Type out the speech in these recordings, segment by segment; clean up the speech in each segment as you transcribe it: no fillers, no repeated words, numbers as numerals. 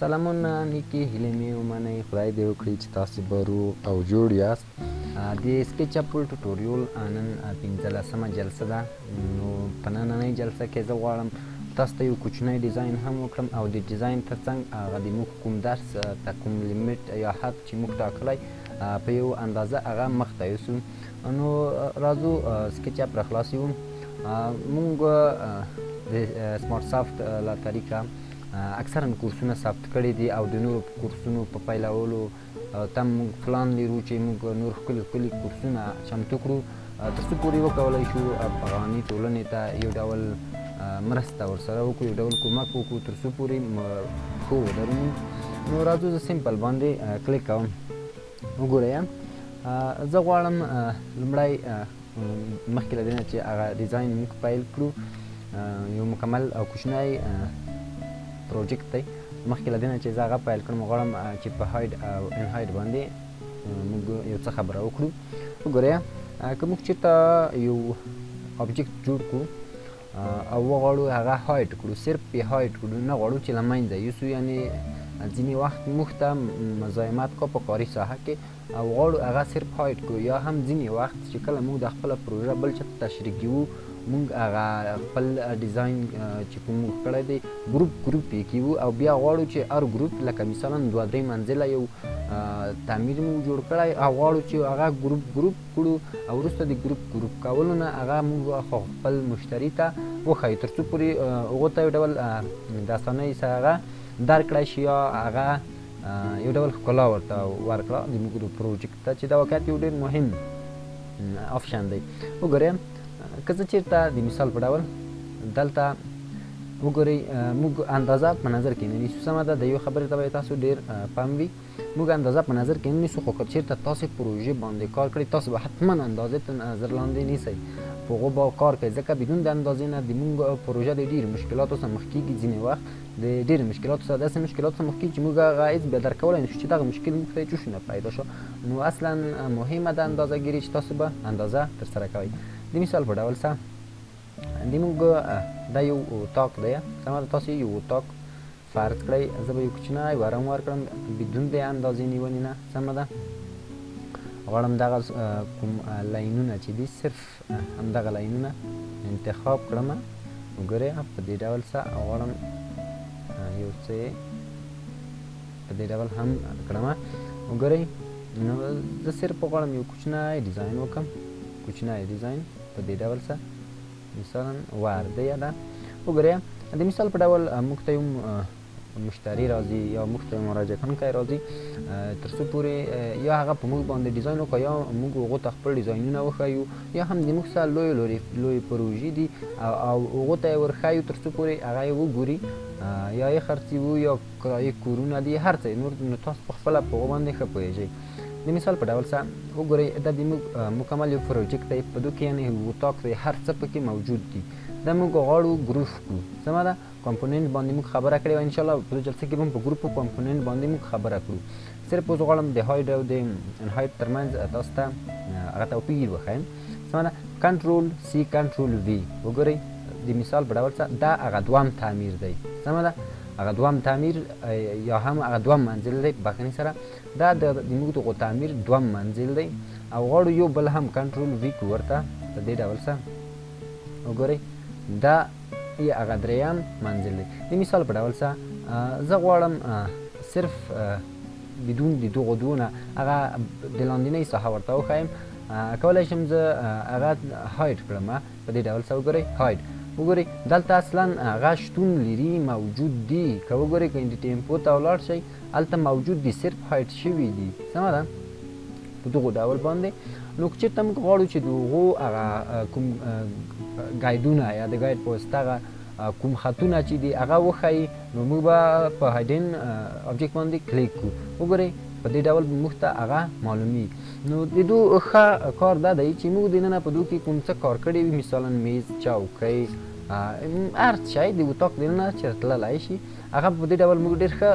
سلامونه نیکې هیلې مې ومنئ. خدای دې وکړي چې تاسې به روغ او جوړ یاست. د سکیچ اپ ټوټوریال نن 15مه جلسه ده. نو په نننۍ جلسه کې زه غواړم تاسو ته یو کوچنی ډیزاین هم وکړم او د ډیزاین ترڅنګ هغه د موږ کوم درس ته کوم لیمیټ یا حد چې موږ ټاکلی په یو اندازه هغه مخته یوسو. نو راځو سکیچ اپ راخلاص یو. موږ د سمارټ سافت له طریقه اکثرا کورسونه ثبت کړي دي او د نورو کورسونو په پیلولو ته موږ پلان لرو چې موږ نور ښکلي کورسونه چمتو کړو تر څو پورې وکولی شو افغاني ټولنې ته یو ډول مرسته ورسره وکړو، یو ډول کومک وکړو تر څو پورې ښه ودرمو. نو راځو زه سمپل باندې کلیک کوم. وګورئ زه غواړم لومړی مخکې له دې نه چې هغه ډیزاین موږ پیل کړو یو مکمل او کوچنی پروجیکټ دی. مخکې له دې نه چې زه هغه پیل کړم غواړم چې په هاید او ان هاید باندې موږ یو څه خبره وکړو. وګورئ که موږ چېرته یو آبجیکټ جوړ کړو او وغواړو هغه هاید کړو، صرف یې هاید کړو، نه غواړو چې له منځه یوسو، یعنې ځینې وخت موږ ته مزاحمت کا په کاري ساحه کې او غواړو هغه صرف هاید کړو، یا هم ځینې وخت چې کله موږ د خپله پروژه بل چا ته تشریح کوو موږ هغه خپل ډیزاین چې کوم موږ کړی دی ګروپ یې کوو او بیا غواړو چې هر ګروپ لکه مثلا 2-3 منزله یو تعمیر موږ جوړ کړی او غواړو چې هغه ګروپ کړو او وروسته د ګروپ کولو نه هغه موږ خپل مشتری ته وښیو تر څو پورې هغو ته یو ډول د اسانۍ سره هغه درکړی شي یا هغه یو ډول ښکلا ورته ورکړه زموږ د پروجیکټ ته چې دا واقعیت یو ډېر مهم آپشن دی. وګورئ که زه چېرته د مثال په ډول دلته وګورئ موږ اندازه په نظر کې نه نیسو. سمه ده، د یو خبرې ته به تاسو ډېر پام وي، موږ اندازه په نظر کې نه نیسو، خو که چېرته تاسې پروژې باندې کار کړئ تاسو به حتما اندازې ته نظر لاندې نیسئ، په هغو به کار کوئ، ځکه بدون د اندازې نه د موږ پروژه د ډېرو مشکلاتو سره مخ کېږي. ځینې وخت د ډېرو مشکلاتو سره داسې مشکلاتو سره مخ کېږي چې موږ هغه هېڅ بیا درک کولی نشو چې دغه مشکل موږ ته چه شونه پیدا شو. نو اصلا مهمه ده اندازه ګیري چې تاسو به اندازه ترسره کوئ. د مثال په ډول سره د موږ دا یو اتاق دی، سمه ده، تاسو یو اتاق فرض کړئ، زه به یو کوچنی ورم ورکړم بدون د اندازې نیونې نه. سمه ده، غواړم دغه کوم لاینونه چې دي صرف همدغه لاینونه انتخاب کړم. وګورئ په دې ډول سره غواړم یو څه په دې ډول هم کړم. وګورئ نو زه صرف غواړم یو کوچنی ډیزاین وکړم، کوچنی ډیزاین په دې ډول سره مثلا ورده ده. وګورئ د مثال په ډول موږ ته یو مشتری راځي یا موږ ته مراجعه کوونکی راځي تر څو پورې یا هغه په موږ باندې ډیزاین وکړي یا موږ هغو ته خپل ډیزاینونه وښیو یا هم د موږ سره لویې پروژې دي او هغو ته یې ورښیو تر څو پورې هغه یې وګوري یا یې خرڅوو یا کرایې کورونه دي هر څه نور. نو تاسو په خپله په هغو باندې ښه پوهېږئ. د مثال په ډول سره وګورئ دا د موږ مکمل یو پروجیکټ دی، په دې کې یعنې اتاق دی، هر څه پکې موجود دي. دا موږ غواړو ګروپ کړو. سمه ده، کمپوننټ باندې موږ خبره کړې وه، انشاءالله په دې جلسه کې به هم په ګروپ او کمپوننټ باندې موږ خبره کړو. صرف اوس غواړم د هاید او د انهاید ترمنځ تاسو ته هغه توپیر وښیم. سمه ده، کنټرول سی کنټرول وي. وګورئ د مثال په ډول سره دا هغه دوام تعمیر دی. سمه ده، هغه دوام تعمیر یا هم هغه دوم منزل دی بخښنې سره، دا د موږ دغو تعمیر دوم منزل دی او غواړو یو بل هم کنټرول وي کړو ورته په دې ډول سره. وګورئ دا یې هغه درېیم منزل دی. د مثال په ډول سره زه غواړم صرف بدون د دغو دوو نه هغه د لاندنۍ ساحه ورته وښیم. کولی شم زه هغه هاید کړم په دې ډول سره. وګورئ هاید، وګورئ دلته اصلا هغه شتون لري، موجود دي. که وګورئ که د ټیمپو ته ولاړ شئ هلته موجود دي، صرف هاید شوي دي. سمه ده، په دغو ډول باندې. نو که چېرته موږ غواړو چې د هغو هغه کوم ګایډونه یا د ګایډ په واسطه هغه کوم خطونه چې دي هغه وښیي نو موږ به په هایډن آبجیکټ باندې کلیک کړو. وګورئ په دې ډول موږ ته هغه معلومیږي. نو د دو ښه کار دا دی چې موږ دننه په دو کې کوم څه کار کړی وي، مثلا میز، چوکۍ، هر شی د اتاق دننه چېرته تللی شي هغه په دې ډول موږ ډېر ښه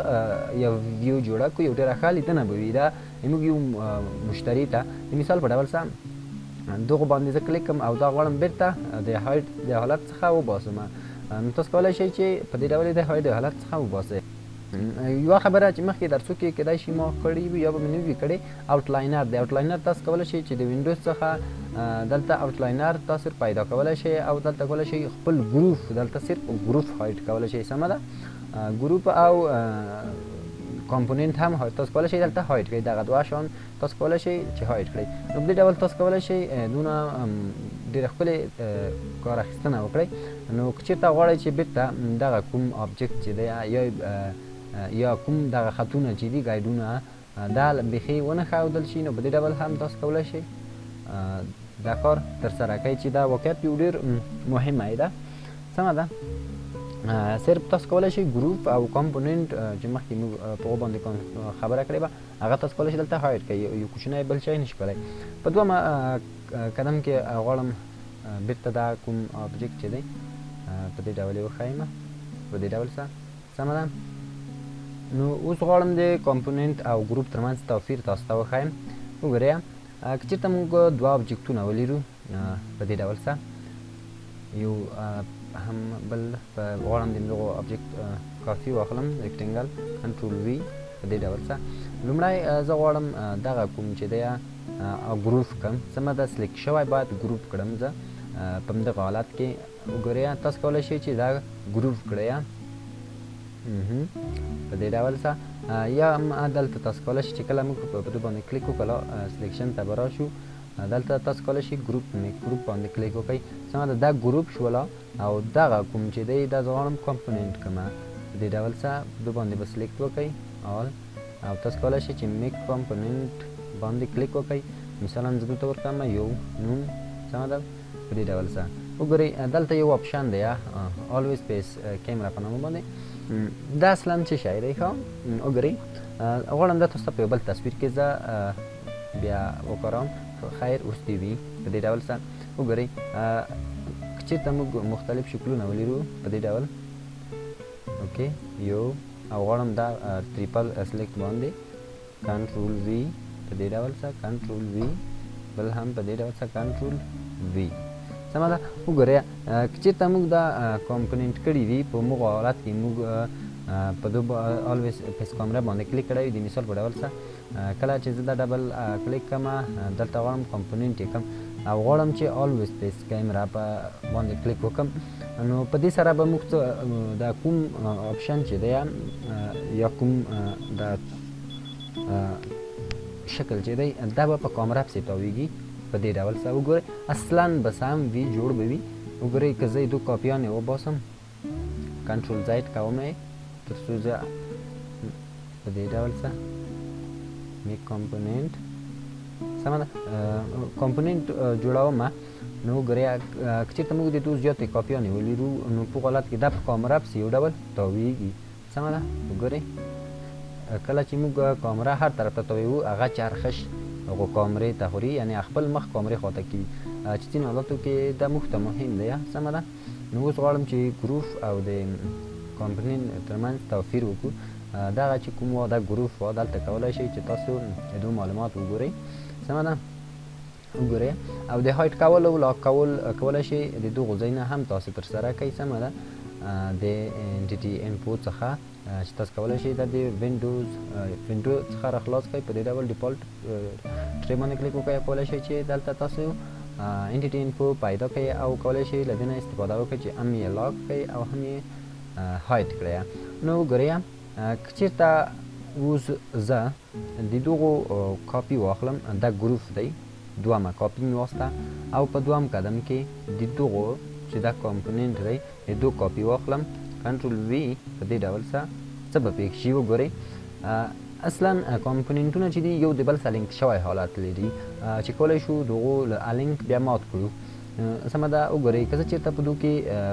یو ویډیو جوړه کړو، یو ډېره ښه لیدنه به وي. دا موږ یو مشتري ته د مثال په ډول سره دغو باندې زه کلیک کړم او دا غواړم بېرته د هایډ د حالت څخه وباسم. نو تاسو کولی شئ چې په دې ډول یې د هایډ د حالت څخه وباسئ. یوه خبره چې مخکې درسو کې کیدای شي ما کړې وي یا به مې نه وي کړې آوټلاینر دی. آوټلاینر تاسو کولی شئ چې د وینډوز څخه دلته آوټلاینر تاسو پیدا کولی شئ او دلته کولی شئ خپل ګروپ دلته صرف ګروپ هایډ کولی شئ. سمه ده، ګروپ او کامپوننت هم تاسو کولی شئ دلته هایډ کړئ. دغه دوه شیان تاسو کولی شئ چې هایډ کړئ. نو په دې ډول تاسو کولی شئ دونه ډېره ښکلې کار اخیستنه وکړئ. نو که چېرته غواړئ چې بېرته دغه کوم آبجکټ چې دی یا کوم دغه خطونه چې دي ګایډونه دا بیخي ونه ښودل شي، نو په دې ډول هم تاسو کولی شئ دا کار ترسره کوئ چې دا واقعیت یو ډېر مهمه ده. سمه ده، صرف تاسو کولی شئ ګروپ او کامپوننت چې مخکې موږ په هغو باندې خبره کړې وه هغه تاسو کولی شئ دلته هایډ کړئ. یو کوچنی بل شی نشي کولی. په دومه قدم کې غواړم بېرته دا کوم آبجکټ چې دی په دې ډول یې وښایم، په دې ډول سمه ده. نو اوس غواړم د کامپوننت او ګروپ ترمنځ توپیر تاسو ته وښایم. وګورئ که چېرته موږ دوه آبجکټونه ولرو په دې ډول یو هم بل غواړم د دغو آبجکټ کافي واخلم ریکټنګل کنټرول وي په دې ډول لومړی زه غواړم دغه کوم چې دی ګروپ کړم. سمه ده، سلیکټ شوی باید ګروپ کړم زه په همدغه حالت کې. وګورئ تاسو کولی شئ چې دا ګروپ کړئ په دې ډول یا دلته تاسو کولی شئ چې کله موږ په دې باندې کلیک وکړو سلیکشن ته به راشو، دلته تاسو کولی شئ ګروپ باندې کلیک وکړئ. سمه ده، دا ګروپ شوله او دغه کوم چې دی دا زه غواړم کامپوننت کړمه په دې ډول دو باندې به سلیکټ وکړئ آل او تاسو کولی شئ چې میک کامپوننت باندې کلیک وکړئ. مثلا زه دلته ورکړم یو نوم. سمه ده، په دې ډول وګورئ دلته یو آپشن دی آلویز پیس کیمرا په نامه باندې. دا اصلا څه شی دی ښه وګورئ. غواړم دا تاسو ته په یو بل تصویر کې زه بیا وکاروم خیر اوس دې وي په دې ډول وګورئ که چېرته موږ مختلف شکلونه ولرو په دې ډول اوکې یو او غواړم دا ټریپل سلیکټ باندې کنټرول وي په دې ډول کنټرول وي بل هم په دې ډول کنټرول وي. سمه ده، وګورئ که چېرته موږ دا کامپوننت کړي وي په موږ حالت کې موږ په دو آلویز پیس کامرا باندې کلیک کړی وي د مثال په ډول کله چې زه دا ډبل کلیک کړم دلته غواړم کامپوننت یې کړم او غواړم چې آلویز پیس کیمرا په باندې کلیک وکړم. نو په دې سره به موږ دا کوم آپشن چې دی یا کوم دا شکل چې دی دا به په کامرا پسې تاویږي په دې ډول وګورئ اصلا به سم وي جوړ به وي. وګورئ که زه دو کاپیان یې وباسم کنټرول زاید کوم یې تر څو زه په دې ډول میک کامپوننت سمه ده کامپوننت جوړوم. نو وګورئ که چېرته موږ د دوه زیاتې کاپیانې ولرو نو په حالت کې دا په کامرا پسې یو ډول تاویږي. سمه ده، وګورئ کله چې موږ کامرا هر طرف ته تاویو هغه چرخش هغو کامرې ته خوري، یعنې خپل مخ کامرې خواته کوي چې ځینې حالاتو کې دا موږ ته مهم دی. سمه ده، نو اوس غواړم چې ګروپ او د کامپوننت ترمنځ توپیر وکړو. دغه چې کوم وه دا ګروپ وه دلته کولی شئ چې تاسو د دوه معلومات وګورئ. سمه ده، وګورئ او د هایډ کول او لاک کول کولی شئ د دغو ځایونه هم تاسو ترسره کوئ. سمه ده، د انټیټي انپوټ څخه چې تاسو کولی شئ دا د وینډو څخه راخلاص کړئ په دې ډول ډیفالټ ټری باندې کلیک وکړئ. کولی شئ چې دلته تاسو انټیټي انفو پیدا کړئ او کولی شئ له دې نه استفاده وکړئ چې هم یې لاک کړئ او هم یې هایډ کړئ. نو وګورئ که چېرته اوس زه د دغو کاپي واخلم دا ګروپ دی دومه کاپي مې واخیسته او په دوم قدم کې د دغو چې دا کامپوننت دی د دو کاپي واخلم کنټرول وي په دې ډول څه به پېښ شي. وګورئ اصلا کامپوننټونه چې دي یو د بل سره لینک شوی حالت لري چې کولی شو دغو لینک بیا مات کړو. سمه ده، وګورئ که زه چېرته په دو کې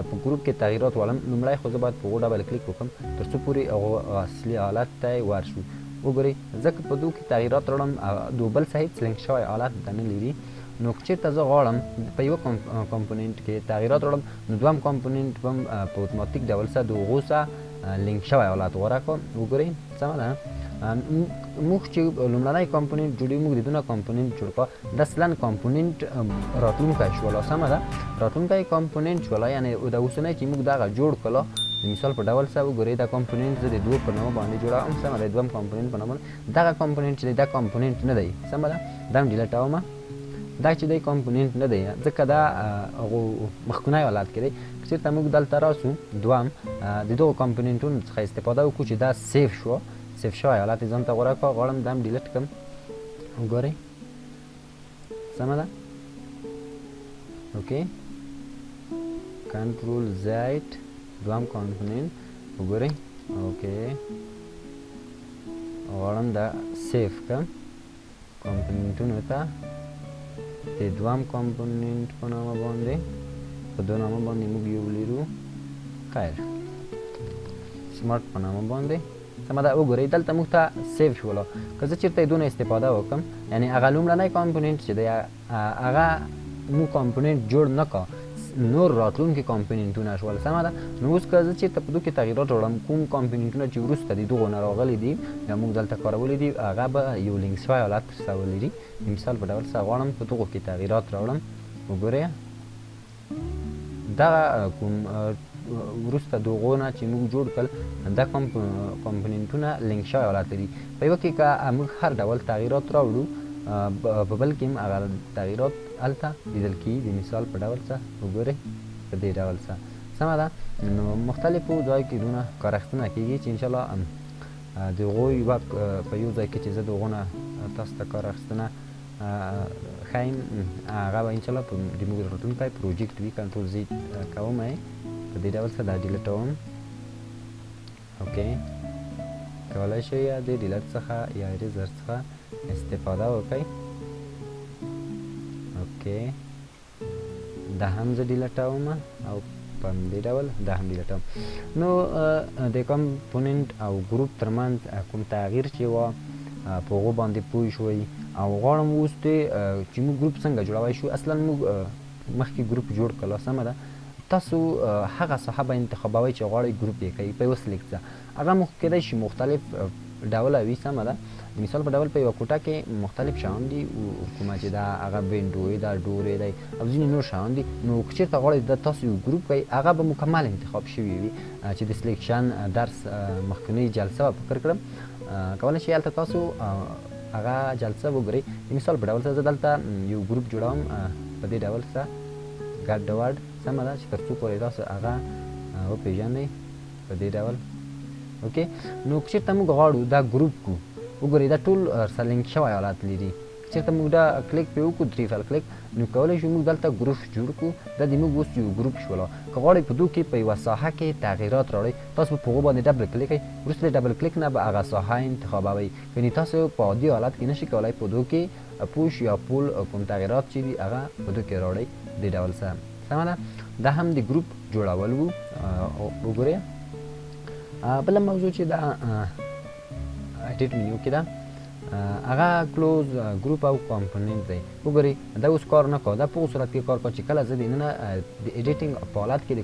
په ګروپ کې تغییرات والم لومړی خو زه باید په هغو ډبل کلیک وکړم تر څو پورې هغو اصلي حالت ته یې ورشو. وګورئ زه که په دو کې تغییرات راوړم د بل څه هېڅ لینک شوی حالت ته نه لري. نو که چېرته زه غواړم په یوه کامپوننټ کې تغییرات راوړم نو دوهم کامپوننټ به هم په اتوماتیک ډول د هغو سره لینک شوی حالت غوره کړم. وګورئ سمه ده، موږ چې لومړنی کامپوننټ جوړوي موږ د دونه کامپوننټ جوړ کړه دا اصلا کامپوننټ راتلونکی شوله. سمه ده، راتلونکی کامپوننټ شوله یعنې د اوسنی چې موږ دغه جوړ کړله د مثال په ډول سره وګورئ دا کمپوننټ زه د دوو په نامه باندې جوړوم سمه ده دویم کمپوننټ په نامه دغه کمپوننټ چې دی دا کمپوننټ نه دی سمه ده دا هم ډیلیټ اومه دا چې دی کمپوننټ نه دی ځکه دا هغو مخکینی حالت کې دی که چېرته موږ دلته راسو دوهم د دغو کمپوننټونو څخه استفاده وکړو چې دا سیف شوه سیف شوی حالت یې ځان ته غوره کړه غواړم دا هم ډیلیټ کړم وګورئ سمه ده اوکې کنټرول زیډ دوهم کمپوننټ وګورئ اوکې غواړم دا سیف کړم کمپوننټونو ته د دوهم کمپوننټ په نامه باندې په دو نامه باندې موږ یو لرو خیر سمارټ په نامه باندې سمه ده وګورئ دلته موږ ته سیف شولو که زه چېرته یې دونه استفاده وکړم یعنې هغه لومړنی کمپوننټ چې دی هغه موږ کمپوننټ جوړ نه کړه نور راتلونکي کمپوننټونه شول سمه ده نو اوس که زه چېرته په دو کې تغییرات راوړم کوم کمپوننټونه چې وروسته د دغو نه راغلي دي یا موږ دلته کارولي دي هغه به یو لینک شوی حالت سره ولري د مثال په ډول سره غواړم په دغو کې تغییرات راوړم وګورئ دغه کوم وروسته د هغو نه چې موږ جوړ کړل دا کمپوننټونه لینک شوی حالت لري په یوه کې که موږ هر ډول تغییرات راوړو په بل کې هم هغه تغییرات هلته لیدل کېږي د مثال په ډول څه وګورئ په دې ډول څه سمه ده نو مختلفو ځای کې دونه کار اخیستنه کېږي چې انشاءالله د هغوی یوه په یو ځای کې چې زه د هغو نه تاسو ته کار اخیستنه ښیم هغه به انشاءالله د موږ راتلونکی پروجیکټ وي کنټرول زی کوم یې په دې ډول څه دا ډیلیټوم اوکې کولی شئ یا د ډیلیټ څخه یا اریزر څخه استفاده وکړئ اوکې دا هم زه ډیلیټوم او په همدې ډول دا هم ډیلیټوم نو د کمپوننټ او ګروپ ترمنځ کوم تغییر چې وه په هغو باندې پوه شوئ او غواړم اوس چې موږ ګروپ څنګه جوړولی شو اصلا موږ مخکې ګروپ جوړ کړل سمه ده تاسو هغه ساحه به انتخابوئ چې غواړئ ګروپ یې کوئ په یوه سلیکټ څه هغه موږ کیدای شي مختلف ډوله وي سمه ده د مثال په ډول په یوه کوټه کې مختلف شیان دي کومه چې دا هغه وینډوی دا ډورې دی او ځینې نور شیان دي نو که چېرته غواړئ دا تاسو یو ګروپ کوئ هغه به مکمل انتخاب شوي وي چې د سلیکشن درس مخکنۍ جلسه به فکر کړم کولی شئ هلته تاسو هغه جلسه وګورئ د مثال په ډول سره زه دلته یو ګروپ جوړوم په دې ډول سره ګډ ورډ سمه ده چې تر څو پورې تاسو هغه وپېژنئ په دې ډول اوکې نو که چېرته موږ غواړو دا ګروپ کړو وګورئ دا ټول سره لینک شوی حالات لري که چېرته موږ دا کلیک پرې وکړو درې فل کلیک نو کولی شو موږ دلته ګروپ جوړ کړو دا د موږ اوس یو ګروپ شولو که غواړئ په دو کې په یوه ساحه کې تغییرات راوړئ تاسو به په هغو باندې ډبل کلیک کوئ وروسته د ډبل کلیک نه به هغه ساحه انتخابوئ یعنې تاسو په عادي حالت کې نشئ کولی په دو کې پوش یا پول کوم تغییرات چې دي هغه په دو کې راوړئ دې ډول سره سمه ده دا هم د ګروپ جوړول وو وګورئ بله موضوع چې دا ایډیټ منیو کې ده هغه کلوز ګروپ او کمپوننټ دی وګورئ دا اوس کار نه کوه دا په هغو صورت کې کار کوه چې کله زه دننه د ایډیټینګ په حالت کې د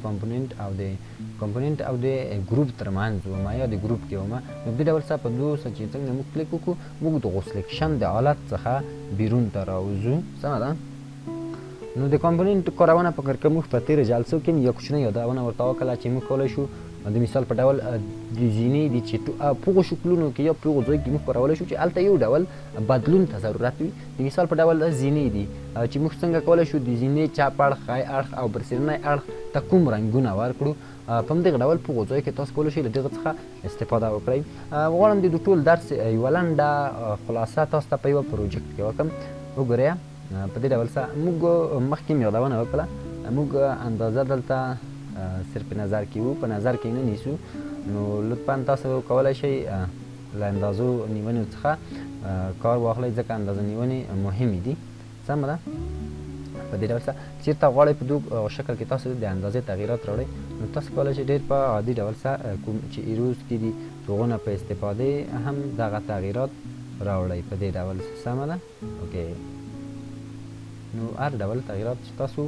کمپوننټ او د ګروپ ترمنځ وم یا د ګروپ کې وم نو په دې ډول سره په دو سره چې څنګه موږ کلیک وکړو موږ د هغو سلیکشن د حالت څخه بیرون ته راوځو سمه ده نو د کمپوننټ کارونه په کار کې موږ په تېرو جلسو کې یو کوچنۍ یادونه ورته وکړله چې موږ کولی شو د مثال په ډول د ځینې دي چې په هغو شکلونو کې یا په هغو ځای کې موږ کارولی شو چې هلته یو ډول بدلون ته ضرورت وي د مثال په ډول زینې دي چې موږ څنګه کولی شو د زینې چپ اړخ ښی اړخ او برسېرنی اړخ ته کوم رنګونه ورکړو په همدغه ډول په هغو ځایو کې تاسو کولی شئ له دغه څخه استفاده وکړئ غواړم د ټول درس یوه لنډه خلاصه تاسو ته په یوه پروجیکټ کې وکړم وګورئ په دې ډول سره موږ مخکې مې یادونه وکړه موږ اندازه دلته صرف نظر کې وو په نظر کې نه نیسو نو لطفا تاسو کولی شئ له اندازو نیونې څخه کار واخلئ ځکه اندازه نیونې مهمې دي سمه ده په دې ډول سره چېرته غواړئ په دغه شکل کې تاسو د اندازې تغییرات راوړئ نو تاسو کولی شئ ډېر په عادي ډول سره کوم چې ایروز کې دي هغو نه په استفادې هم دغه تغییرات راوړئ په دې ډول سمه ده اوکې نو هر ډول تغییرات چې تاسو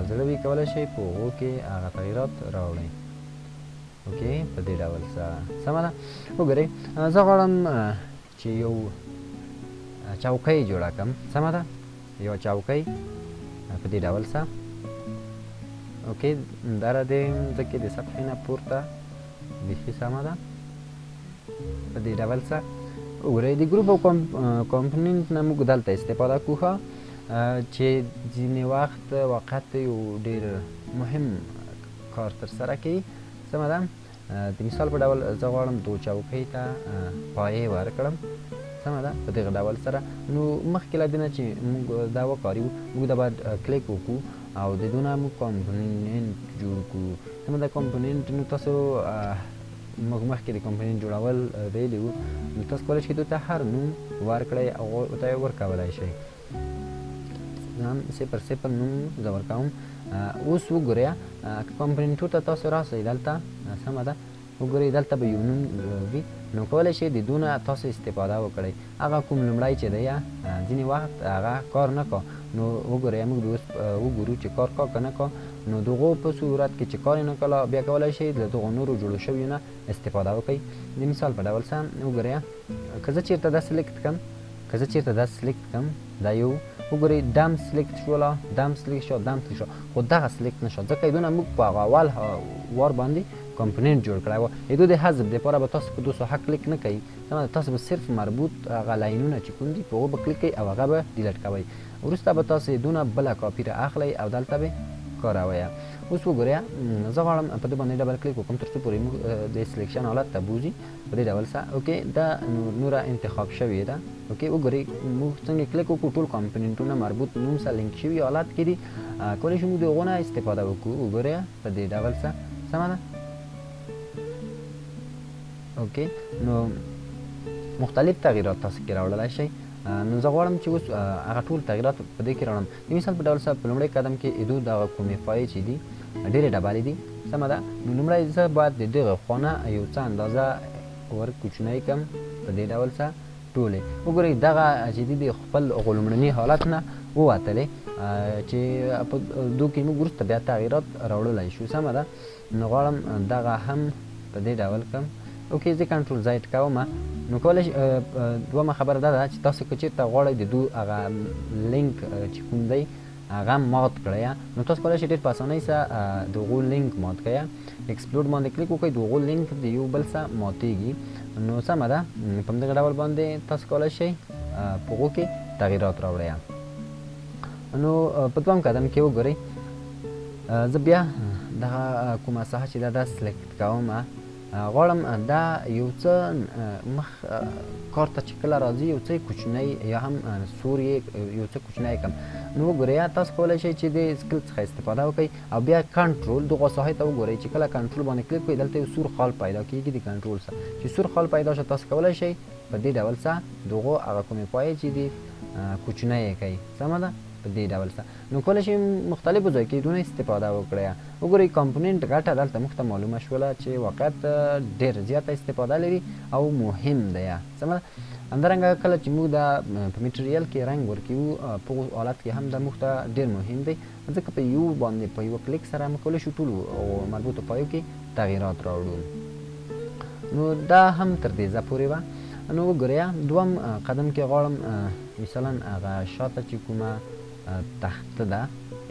زړه وي کولی شئ په هغو کې هغه تغییرات راوړئ اوکې په دې ډول سره سمه ده وګورئ زه غواړم چې یو چوکۍ جوړه کړم سمه ده یوه چوکۍ په دې ډول سره اوکې دا را دې ځکه د صفحې نه پورته بیخي سمه ده په دې ډول سره وګورئ د ګروپ او کمپوننټ نه موږ دلته استفاده کوو چې ځینې وخت واقعیت یو ډېر مهم کار ترسره کوي سمه ده د مثال په ډول زه غواړم دو چوکۍ ته پایې ورکړم سمه ده په دغه ډول سره نو مخکې له دې نه چې موږ دا وکاریو موږ دا باید کلیک وکړو او د دې نه موږ کمپوننټ جوړ کړو سمه ده کمپوننټ نو تاسو موږ مخکې د کمپوننټ جوړول ویلي وو نو تاسو کولی شئ ته هر نوم ورکړئ او ورته یې ورکولی شئ صفر صفر نوم زه ورکوم اوس وګورئ که کمپوننټو ته تاسو راسئ دلته سمه ده وګورئ دلته به یو نوم وي نو کولی شئ د دونه تاسو استفاده وکړئ هغه کوم لومړی چې دی ځینې وخت هغه کار نه کا نو وګورئ موږ اوس وګورو چې کار کا که نه کا نو دغو په صورت کې چې کار یې نه کړه بیا کولی شئ له دغو نورو جوړو شویو نه استفاده وکړئ د مثال په ډول سره وګورئ که زه چېرته دا سلیکټ کړم دا یو وګورئ دم سلیکټ شوله دم سلیکټ شو خو دغه سلیکټ نه شو ځکه دونه موږ په هغه اول وار باندې کمپوننټ جوړ کړی و د د حذف دپاره به تاسو په 200 کلیک نه کوئ سمه ده تاسو به صرف مربوط هغه لاینونه چې کوم دي په هغو به کلیک کوئ او هغه به ډیلیټ کوئ وروسته به تاسو دونه بله کاپي را اخلئ او دلته به کاروئ اوس وګورئ زه غواړم په دې باندې ډبل کلیک وکړم تر څو پورې موږ د سلیکشن حالت ته بوځي په دې ډول سره اوکې دا نوره انتخاب شوې ده اوکې وګورئ موږ څنګه کلیک وکړو ټول کمپوننټونه مربوط نوم سره لینک شوي حالت کې دي کولی شو موږ د هغو نه استفاده وکړو وګورئ په دې ډول سره سمه ده اوکې نو مختلف تغییرات تاسو کې راوړلی شئ نو زه غواړم چې اوس هغه ټول تغییرات په دې کې راوړم د مثال په ډول سره په لومړی قدم کې دو دغه کومې پایې چې دي ډېرې ډبلې دي سمه ده نو لومړی زه باید د دغه خونه یو څه اندازه ور کوچنی کړم په دې ډول سره ټولې وګورئ دغه چې دي د خپل هغو لومړني حالت نه ووتلې چې په دو کې موږ وروسته بیا تغییرات راوړلی شو سمه ده نو غواړم دغه هم په دې ډول کړم اوکې زه کنټرول زاید کوم نو کولی دومه خبره دا ده چې تاسو که چېرته غواړئ د دو هغه لینک چې کوم دی هغه مات کړئ نو تاسو کولی شئ ډېر په اسانۍ سره د هغو لینک مات کړئ ایکسپلور باندې کلیک وکړئ د هغو لینک د یو بل سره ماتېږي نو سمه ده په همدغه ډول باندې تاسو کولی شئ په هغو کې تغییرات راوړئ نو په دویم قدم کې وګورئ زه بیا دغه کومه ساحه چې دا سلیکټ کوم غواړم دا یو څه مخ کار ته چې کله راځي یو څه کوچنی یا هم سور یې یو څه کوچنی کړم نو وګورئ تاسو کولی شئ چې د سکل څخه استفاده وکړئ او بیا کنټرول دغه ساحې ته وګورئ چې کله کنټرول باندې کلیک کړئ دلته یو سور خال پیدا کېږي د کنټرول سره چې سور خال پیدا شو تاسو کولی شئ په دې ډول سره دغه هغه کومې پایې چې دي کوچنی یې کوئ سمه ده په دې ډول سره نو کولی شئ مختلفو ځای کې دونه استفاده وکړئ وګورئ کمپوننټ ګټه دلته موږ ته معلومه شوله چې واقعیت ډېر زیاته استفاده لري او مهم دی سمه ده همدارنګه کله چې موږ دا په میټریال کې رنګ ورکوو په حالت کې هم دا موږ ته ډېر مهم دی ځکه په یو باندې په یوه کلیک سره موږ کولی شو ټولو مربوطو پایو کې تغییرات راوړو نو دا هم تر دې ځایه پورې وه نو وګورئ دوم قدم کې غواړم مثلا هغه شاته چې کومه تخته ده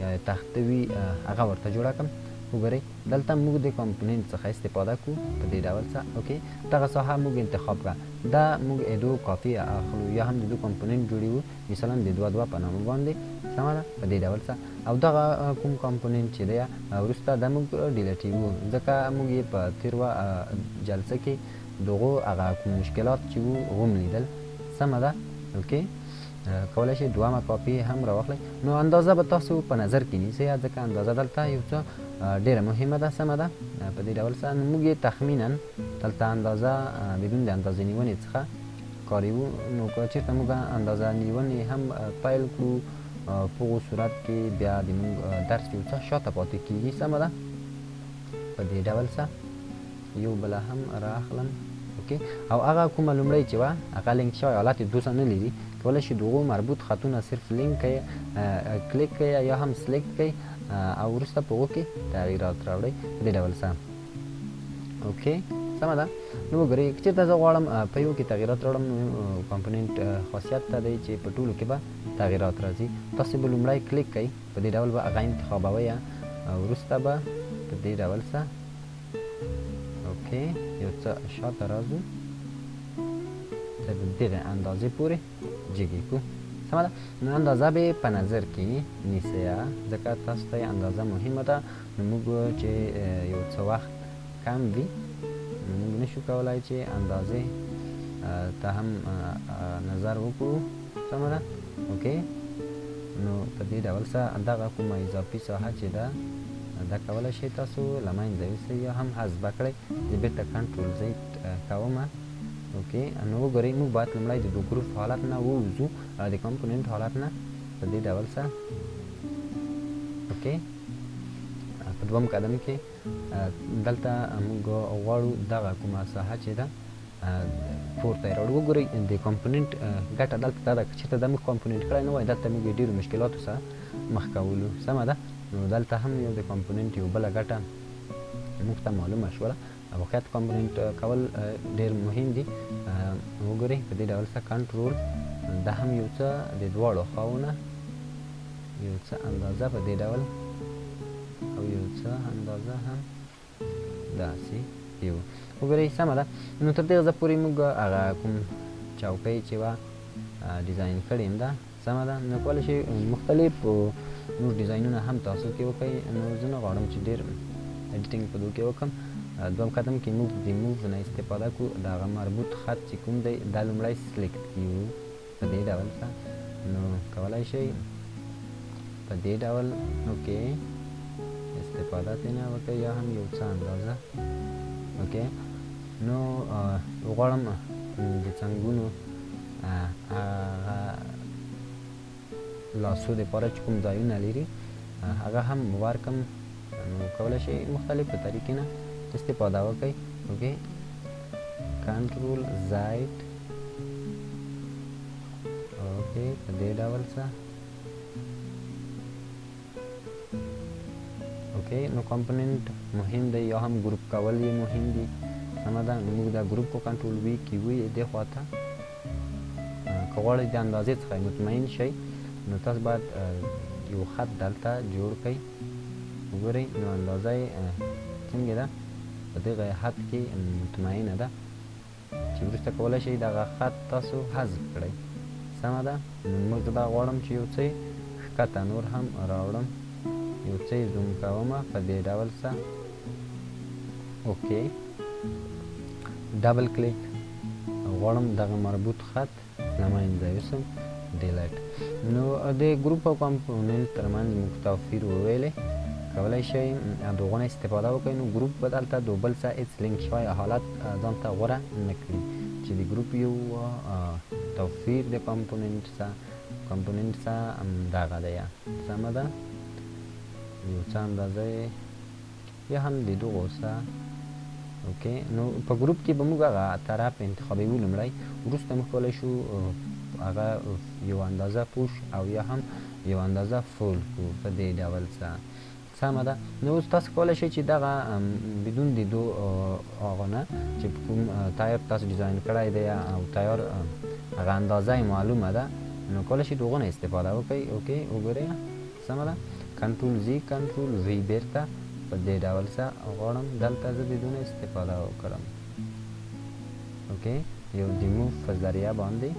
یا تخته وي هغه ورته جوړه کړم وګورئ دلته موږ د کمپوننټ څخه استفاده کوو په دې ډول سره اوکې دغه ساحه موږ انتخاب کړه دا موږ دو کاپي اخلو یا هم د دو کمپوننټ جوړوو مثلا د دوه په نامه باندې سمه ده په دې ډول سره او دغه کوم کمپوننټ چې دی وروسته دا موږ ډیلیټوو ځکه موږ یې په تېروه جلسه کې دغو هغه کوم مشکلات چې وو هغه هم لیدل سمه ده اوکې کولی شئ دومه کاپي هم راواخلئ نو اندازه به تاسو په نظر کې نیسئ ځکه اندازه دلته یو څه ډېره مهمه ده سمه ده په دې ډول سره موږ یې تخمینا دلته اندازه بدون د اندازې نیونې څخه کاریو نو که چېرته موږ اندازه نیونې هم پیل کړو په هغو صورت کې بیا د موږ درس یو څه شاته پاتې کېږي سمه ده په دې ډول سره یو بله هم رااخلم اوکې او هغه کومه لومړی چې وه هغه لینک شوی حالت یې دوسه نه لري کولی شئ د هغو مربوط خطونه صرف لینک کړئ کلیک کړئ یا هم سلیکټ کړئ او وروسته په هغو کې تغییرات راوړئ په دې ډول سره اوکې سمه ده نو وګورئ که چېرته زه غواړم په یو کې تغییرات راوړم نو کمپوننټ خاصیت ته دی چې په ټولو کې به تغییرات راځي تاسو به لومړی کلیک کوئ په دې ډول به هغه انتخابوئ وروسته به په دې ډول سره اوکې یو څه شاته راځو تر دغه اندازې پورې جګې کړو سمه ده. نو اندازه به په نظر کې نیسئ ځکه تاسو ته اندازه مهمه ده. نو موږ چې یو څه وخت کم وي نو موږ نشو کولی چې اندازې ته هم نظر وکړو سمه ده اوکې. نو په دې ډول سره دغه کومه اضافي ساحه چې ده دا کولی شئ تاسو له منځه یوسئ یا هم حذف کړئ. زه بېرته کنټرول زید کوم اوکې. نو وګورئ موږ باید لومړی د دو ګروپ حالت نه ووځو د کمپوننټ حالت نه په دې ډول سره اوکې. په دوم قدم کې دلته موږ غواړو دغه کومه ساحه چې ده پورته یې راوړو. وګورئ د کمپوننټ ګټه دلته دا ده که چېرته دا موږ کمپوننټ کړی نه وای دلته موږ ډېرو مشکلاتو سره مخ کولو سمه ده. نو دلته هم یو د کمپوننټ یو بله ګټه موږ ته معلومه شوله. واقعیت کمپوننټ کول ډېر مهم دي. وګورئ په دې ډول سره کنټرول دا هم یو څه د دواړو خواوونه یو څه اندازه په دې ډول او یو څه اندازه هم داسې یو وګورئ سمه ده. نو تر دې ځایه پورې موږ هغه کوم چوکۍ چې وه ډیزاین کړې ده سمه ده. نو کولی شئ مختلف نور ډیزاینونه هم تاسو کې وکړئ. نو زه نه غواړم چې ډېر ایډیټینګ په دې کې وکړم. دوم قدم کې موږ د موو نه استفاده کړو د هغه مربوط خط چې کوم دی دا لومړی سلیکټ کړو په دې ډول سره. نو کولی شئ په دې ډول اوکې استفاده ترېنه وکړئ یا هم یو څه اندازه اوکې. نو غواړم د څنګونو لاسو دپاره چې کوم ځایونه لري هغه هم ورکړم. نو کولی شئ مختلفو طریقې نه استفاده وکړئ اوکې. کنټرول زید اوکې په دې ډول سره اوکې. نو کمپوننټ مهم دی یا هم ګروپ کول یې مهم دي سمه ده. نو موږ دا ګروپ په کنټرول وي کې وي دې خوا ته که غواړئ د اندازې څخه مطمئن شئ نو تاسو باید یو خط دلته جوړ کړئ. وګورئ نو اندازه یې څنګه ده په دغه خط کې مطمئنه ده چې وروسته کولی شئ دغه خط تاسو حذف کړئ سمه ده. نو موږ دا غواړم چې یو څه ښکته نور هم راوړم یو څه یې زوم کومه په دې ډول سره اوکې. ډبل کلیک غواړم دغه مربوط خط له منځه یوسم ډیلیټ. نو د ګروپ او کمپوننټ ترمنځ موږ توپیر وویلی کولی شئ د هغو نه استفاده وکړئ. نو ګروپ به دلته د بل سره هېڅ لینک شوی حالت ځان ته غوره نه کړي چې د ګروپ یو توپیر د کمپوننټ سره دغه دی سمه ده. یو څه اندازه یا هم د دغو سره اوکې. نو په ګروپ کې به موږ هغه طرف انتخابوو لومړی وروسته موږ کولی شو هغه یو اندازه پوش او یا هم یو اندازه فول کړو په دې ډول سره سمه ده. نو اوس تاسو کولی شئ چې دغه بدون د دو هغه نه چې کوم تایر تاسو ډیزاین کړی دی او تایر هغه اندازه یې معلومه ده نو کولی شئ د هغو نه استفاده وکړئ اوکې. وګورئ سمه ده. کنټرول زی کنټرول وی بیرته په دې ډول سره غواړم دلته زه د دونه استفاده وکړم اوکې. یو د موو په ذریعه باندې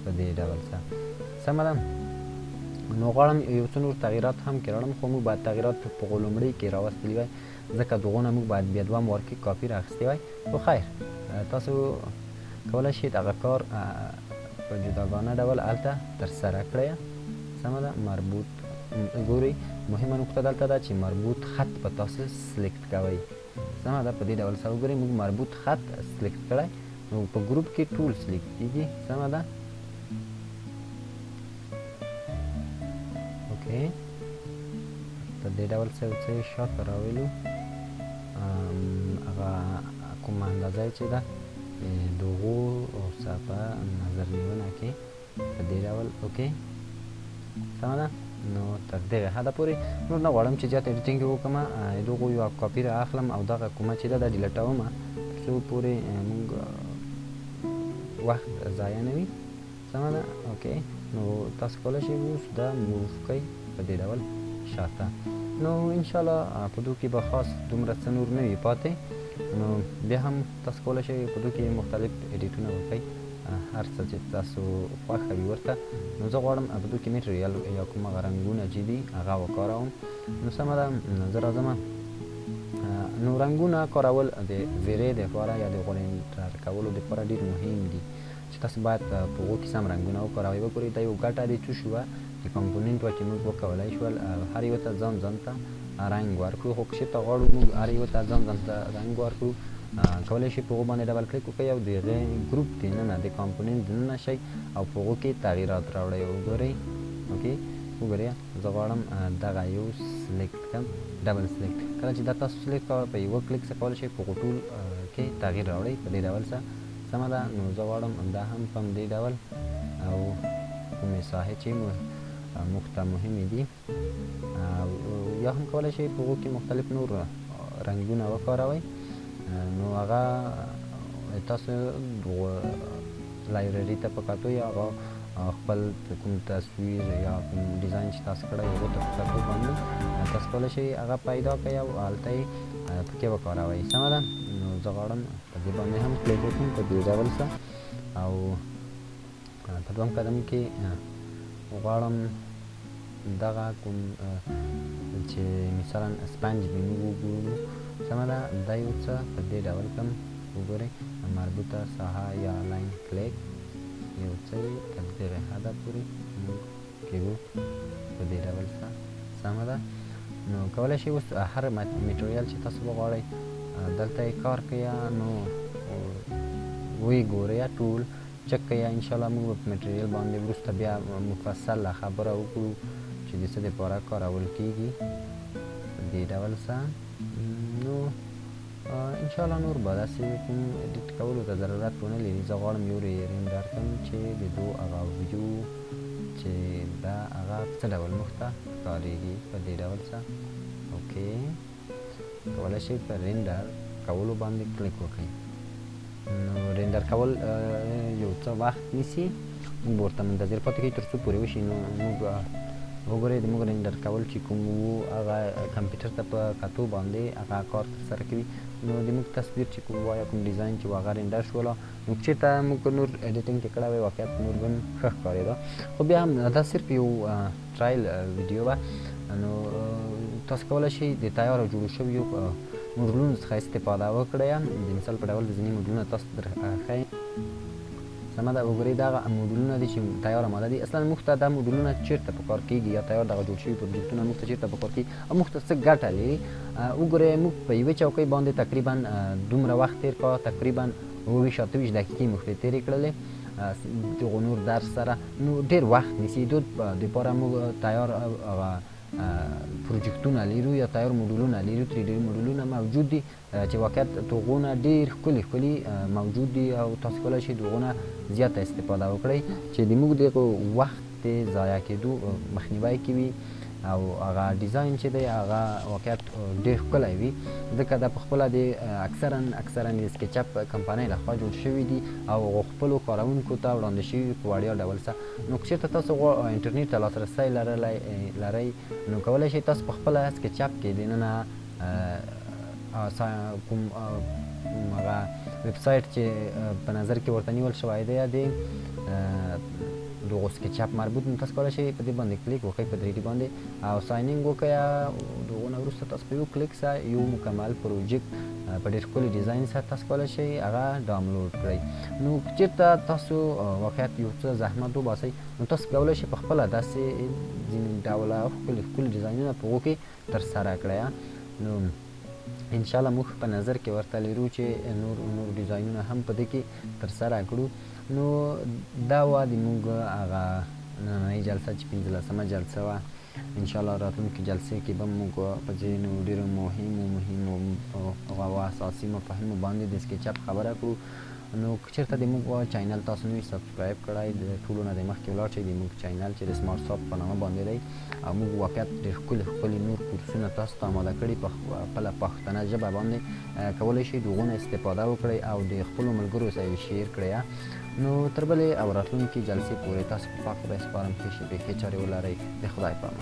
په دې ډول سره سمه ده. نو غواړم یو څه نور تغییرات هم کړم خو موږ باید تغییرات په لومړي کې راوستلي وای ځکه دغو نه موږ باید بیا دوهم وار کې کاپي رااخیستی وای. خو خیر تاسو کولی شئ دغه کار په جداګانه ډول هلته ترسره کړئ سمه ده. مربوط ګورئ مهمه نقطه دلته ده چې مربوط خط به تاسو سلیکټ کوئ سمه ده. په دې ډول سره وګورئ موږ مربوط خط سلیکټ کړی نو په ګروپ کې ټول سلیکټ کیږي سمه ده اوکې. په دې ډول سره یو څه یې شاته راولو هغه کومه اندازه چې ده د هغو سره په نظر نیونه کې په دې ډول اوکې سمه ده. نو تر دغه حده پورې نور نه غواړم چې زیات ایډیټینګ وکړم د هغو یوه کاپي رااخلم او دغه کومه چې ده دا ډیلیټوم تر څو پورې موږ وخت ضایع نه وي سمه ده اوکې. نو تاسو کولی شئ اوس دا موو کړئ په دې ډول شاته. نو ان شاء الله په دوی کې به خاص دومره څه نور نه وي پاتې. نو بیا هم تاسو کولی شئ په دوی کې مختلف ایډیټونه وکړئ، هر څه چې تاسو خوښه وي ورته. نو زه غواړم په دوی کې میټریال یا کوم هغه رنګونه چې دي هغه وکاروم. نو سمه ده، زه راځم. نو رنګونه کارول د ویرې دپاره یا د غوړېنډر کولو دپاره ډېر مهم دي چې تاسو باید په هغو کې سم رنګونه وکاروئ. وګورئ دا یو ګټه د څه شوه د کمپوننټ وه چې موږ وکولی شول هر یو ته ځان ته رنګ ورکړو. خو که چېرته غواړو موږ هر یو ته ځان ته رنګ ورکړو، کولی شئ په هغو باندې ډبل کلیک وکړئ او د هغې ګروپ دننه د کمپوننټ دننه شئ او په هغو کې تغییرات راوړئ. وګورئ اوکې، وګورئ زه غواړم دغه یو سلیکټ کړم، ډبل سلیکټ. کله چې دا تاسو سلیکټ کوئ په یوه کلیک سره کولی شئ په هغو ټول کې تغییر راوړئ په دې ډول سره. سمه ده، نو زه غواړم دا هم په همدې ډول او کومې ساحې چې موږ ته مهمې دي یا هم کولی شئ په هغو کې مختلف نور رنګونه وکاروئ. نو هغه تاسو لایبرري ته په کتو یا هغه خپل کوم تصویر یا کوم ډیزاین چې تاسو کړی هغو ته په کتو باندې تاسو کولی شئ هغه پیدا کړئ او هلته یې پکې وکاروئ. سمه ده، نو زه غواړم په دې باندې هم کلیک وکړم په دې ډول سره او په دویم قدم کې غواړم دغه کوم چې مثلا سپنج مینو وګورو. سمه ده، دا یو څه په دې ډول کړم. وګورئ مربوطه ساحه یا لاین کلیک یو څه وي تر دغې حده پورې موږ کېږو په دې ډول سره. سمه ده، نو کولی شئ اوس هر میټریال چې تاسو وغواړئ دلته یې کار کوئ نو ویې ګورئ ټول چک کوئ. انشاءالله موږ په میټریال باندې وروسته بیا مفصله خبره وکړو چې د څه دپاره کارول کېږي په دې ډول سره. نو انشاءالله نور به داسې کوم ایډیټ کولو ته ضرورت ونه لري. زه غواړم یو رینډر کړم چې د دو هغه ویډیو چې دا هغه څه ډول موږ ته ښکارېږي په دې ډول سره. اوکې، کولی شئ په رینډر کولو باندې کلیک وکړئ. نو رینډر کول یو څه وخت نیسي، موږ به ورته منتظر پاتې کړئ تر څو پورې وشي. نو موږ وګورئ د موږ رینډر کول چې کوم وو هغه کمپیوټر ته په کتو باندې هغه کار ترسره کوي. نو د موږ تصویر چې کوم وایه کوم ډیزاین چې هغه رینډر شوله، نو که چېرته موږ نور ایډیټینګ کې کړی وی واقعیت نور به ښه ښکارېده. خو بیا هم دا صرف یو ټرایل ویډیو وه. نو تاسو کولی شئ د تیاره جوړو شویو موډلونو څخه استفاده وکړئ. د مثال په ډول د ځینې موډلونه تاسو درښیم. سمه ده، وګورئ دغه موډلونه دي چې تیاره ماده دي. اصلا موږ ته دا موډلونه چېرته په کار کېږي یا تیار دغه جوړ شوي پروجیکټونه موږ ته چېرته په کار کېږي او موږ ته څه ګټه لري. وګورئ موږ په یوې چوکۍ باندې تقریبا دومره وخت تېر کړه، تقریبا 27 دقیقې موږ پرې تېرې کړلې دغو نور درس سره. نو ډېر وخت نیسي. دو دپاره موږ تیار پروجیکټونه لرو یا تیار موډلونه لرو، 3D موډلونه موجود دي چې واقعیت د هغو نه ډېر ښکلي موجود دي او تاسو کولی شئ د هغو نه زیاته استفاده وکړئ چې د موږ دغه وخت د ضایع کېدو مخنیوی کوي او هغه ډیزاین چې دی هغه واقعیت ډېر ښکلی وي، ځکه دا پخپله د اکثرا د سکیچ اپ کمپنۍ لخوا جوړ شوي دي او هغو خپلو کاروونکو ته وړاندې شوي په وړیا ډول سره. نو که چېرته تاسو انټرنیټ ته لاسرسی لرئ نو کولی شئ تاسو پخپله سکیچ اپ کې دننه کوم هغه ویب سایټ چې په نظر کې ورته نیول شوی دی د دغو سکیچ اپ مربوط، نو تاسو کولی شئ په دې باندې کلیک وکړئ په 3D باندې او ساینینګ وکړئ. د هغو نه وروسته تاسو په یو کلیک سره یو مکمل پروجیکټ په ډېر ښکلي ډیزاین سره تاسو کولی شئ هغه ډاونلوډ کړئ. نو که چېرته تاسو واقعیت یو څه زحمت وباسئ نو تاسو کولی شئ پخپله داسې ځینې ډوله ښکلي ډیزاینونه په هغو کې ترسره کړئ. نو انشاءالله موږ په نظر کې ورته لرو چې نور ډیزاینونه هم په دې کې ترسره کړو. نو دا وه د موږ هغه نننۍ جلسه چې 15مه جلسه وه. انشاءالله راتلونکي جلسې کې به موږ په ځینو ډېرو مهمو او اساسي مفاهیمو باندې د سکیچ اپ خبره کړو. نو که چېرته د موږ چینل تاسو نوي سبسکرایب کړی د ټولو نه د مخکې ولاړ شئ د موږ چینل چې د سمارټ سافټ په نامه باندې دی او موږ واقعیت ډېر ښکلي نور کورسونه تاسو ته اماده کړي په خپله پښتنه ژبه باندې. کولی شئ د هغو نه استفاده وکړئ او د خپلو ملګرو سره یې شیر کړئ. نو تر بلې او راتلونکي جلسې پورې تاسو په پاک خدای سپارم، ښې شپې ښې چارې ولرئ. د خدای په امان.